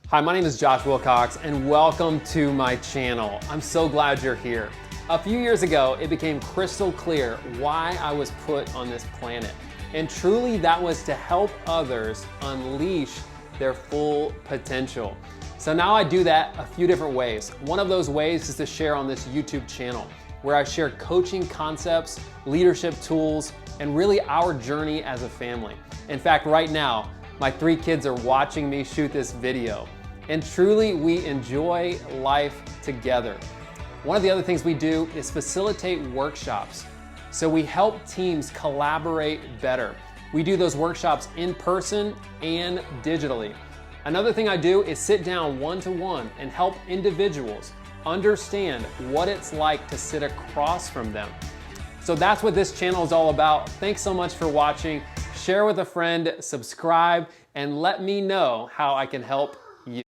Hi, my name is Josh Wilcox and welcome to my channel. I'm so glad you're here. A few years ago, it became crystal clear why I was put on this planet. And truly that was to help others unleash their full potential. So now I do that a few different ways. One of those ways is to share on this YouTube channel where I share coaching concepts, leadership tools, and really our journey as a family. In fact, right now, my 3 kids are watching me shoot this video. And truly, we enjoy life together. One of the other things we do is facilitate workshops. So we help teams collaborate better. We do those workshops in person and digitally. Another thing I do is sit down one-to-one and help individuals understand what it's like to sit across from them. So that's what this channel is all about. Thanks so much for watching. Share with a friend, subscribe, and let me know how I can help